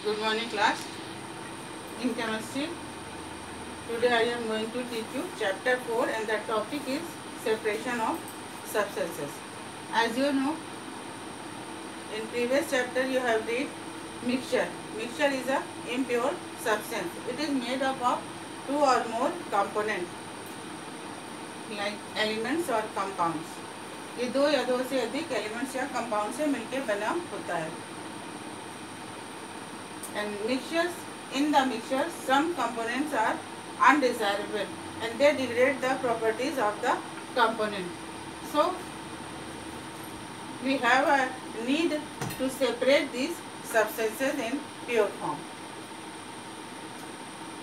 Good morning class. In chemistry, today I am going to teach you chapter 4 and the topic is separation of substances. As you know, in previous chapter you have read mixture. Mixture is a impure substance. It is made up of two or more components like elements or compounds. ये दो या दो से अधिक elements या compound से मिलकर बना होता है. And mixtures, in the mixture some components are undesirable and they degrade the properties of the component. So we have a need to separate these substances in pure form.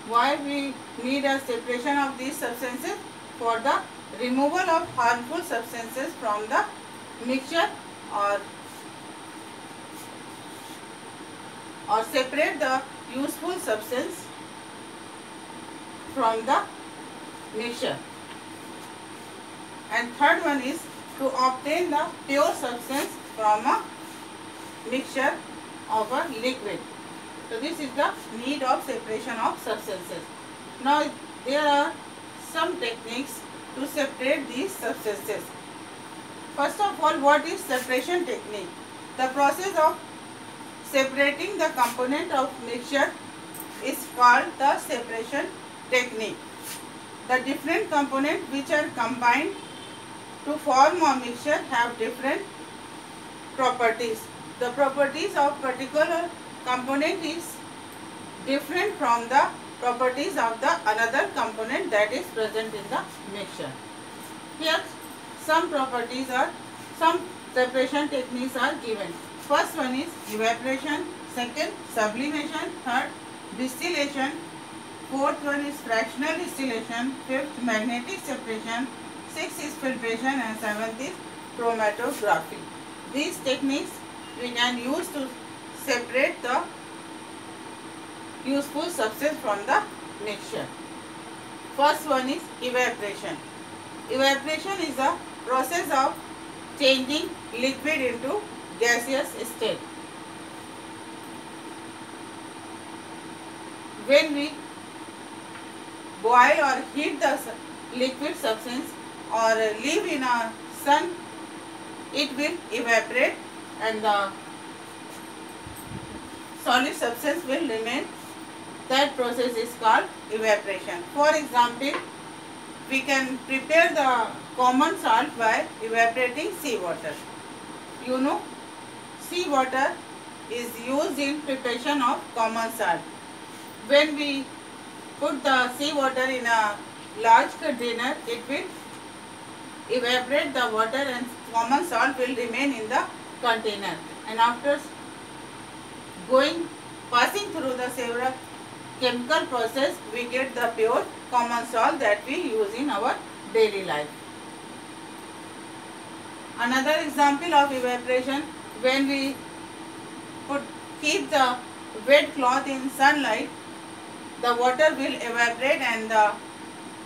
Why we need a separation of these substances? For the removal of harmful substances from the mixture or separate the useful substance from the mixture. And third one is to obtain the pure substance from a mixture of a liquid. So this is the need of separation of substances. Now there are some techniques to separate these substances. First of all, what is separation technique? The process of separating the component of mixture is called the separation technique. The different components which are combined to form a mixture have different properties. The properties of particular component is different from the properties of the another component that is present in the mixture. Here some separation techniques are given. First one is evaporation, second sublimation, third distillation, fourth one is fractional distillation, fifth magnetic separation, sixth is filtration and seventh is chromatography. These techniques we can use to separate the useful substance from the mixture. First one is evaporation. Evaporation is a process of changing liquid into gaseous state. When we boil or heat the liquid substance or leave in a sun, it will evaporate and the solid substance will remain. That process is called evaporation. For example, we can prepare the common salt by evaporating seawater. You know, seawater is used in preparation of common salt. When we put the seawater in a large container, it will evaporate the water and common salt will remain in the container. And after passing through the several chemical process, we get the pure common salt that we use in our daily life. Another example of evaporation, when we keep the wet cloth in sunlight, the water will evaporate and the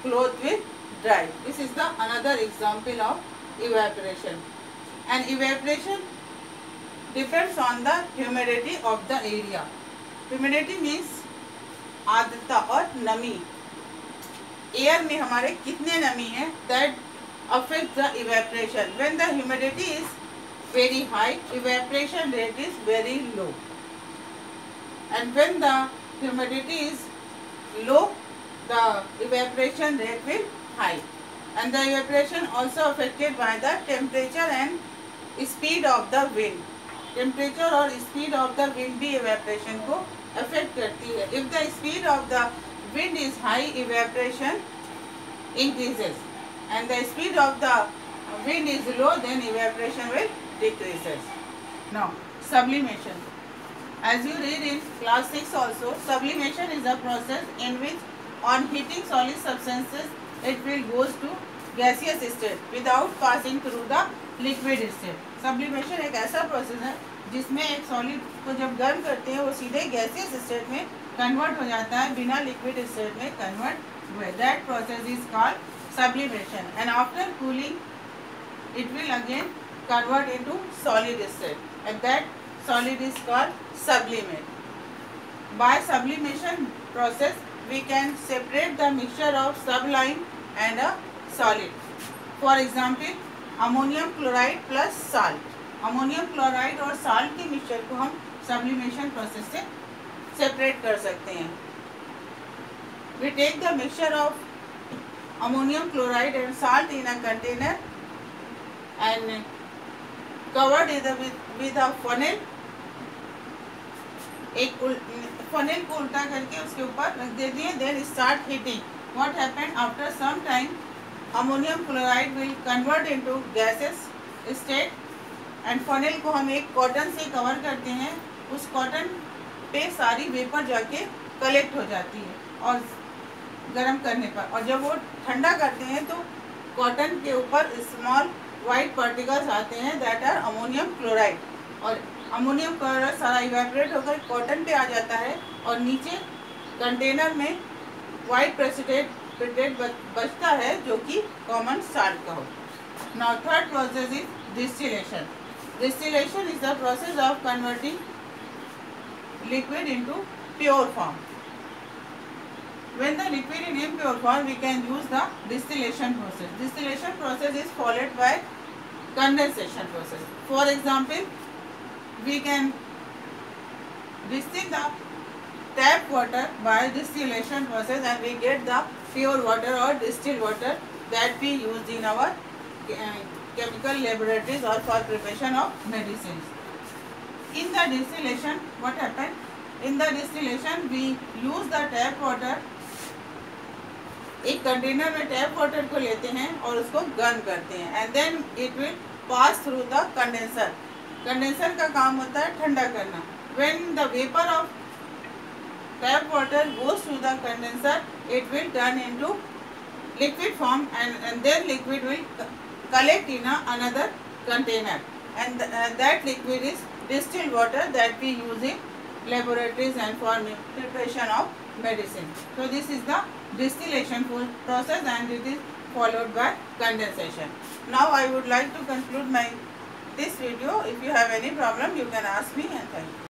cloth will dry. This is the another example of evaporation. And evaporation depends on the humidity of the area. Humidity means आर्द्रता और नमी. Air में हमारे कितने नमी है, that affects the evaporation. When the humidity is very high, evaporation rate is very low. And when the humidity is low, the evaporation rate will high. And the evaporation also affected by the temperature and speed of the wind. Temperature और speed of the wind भी evaporation को affect करती है. If the speed of the wind is high, evaporation increases, and the speed of the wind is low, then evaporation will decreases. Now sublimation. As you read in class 6 also, sublimation is a process in which on heating solid substances it will goes to gaseous state without passing through the liquid state. Sublimation एक ऐसा process है जिसमें एक solid को जब गर्म करते हैं वो सीधे गैसियस स्टेट में कन्वर्ट हो जाता है बिना लिक्विड स्टेट में कन्वर्ट हुए. That process is called sublimation, and after cooling it will again convert into solid state, and that solid is called sublimate. By sublimation process, we can separate the mixture of sublime and a solid. For example, ammonium chloride plus salt, ammonium chloride और salt के mixture को हम sublimation process से separate कर सकते हैं. We take the mixture of ammonium chloride and salt in a container and covered it with a funnel. एक funnel को उल्टा करके उसके ऊपर रख देते हैं. Then start heating. What happened after some time? Ammonium chloride will convert into gaseous state and funnel को हम एक कॉटन से कवर करते हैं. उस कॉटन पे सारी वेपर जाके कलेक्ट हो जाती है और गर्म करने पर, और जब वो ठंडा करते हैं तो कॉटन के ऊपर स्मॉल वाइट पार्टिकल्स आते हैं, दैट आर अमोनियम क्लोराइड. और अमोनियम क्लोराइड सारा इवेपोरेट होकर कॉटन पे आ जाता है और नीचे कंटेनर में वाइट प्रेसिपिटेट बचता है जो कि कॉमन साल्ट का हो. Now third process is distillation. Distillation is the process of converting liquid into pure form. When the liquid in impure form, we can use the distillation process. Distillation process is followed by condensation process. For example, we can distill the tap water by distillation process and we get the pure water or distilled water that we use in our chemical laboratories or for preparation of medicines. In the distillation, what happened? In the distillation, we use the tap water. एक container में tap water को लेते हैं और उसको गर्म करते हैं and then it will pass through the condenser. Condenser का काम होता है ठंडा करना. When the vapour of tap water goes through the condenser, it will turn into liquid form and then liquid will collect in another container and that liquid is distilled water that we use in laboratories and for preparation of medicine. So this is the distillation process and it is followed by condensation. Now I would like to conclude this video. If you have any problem, you can ask me, and thank you.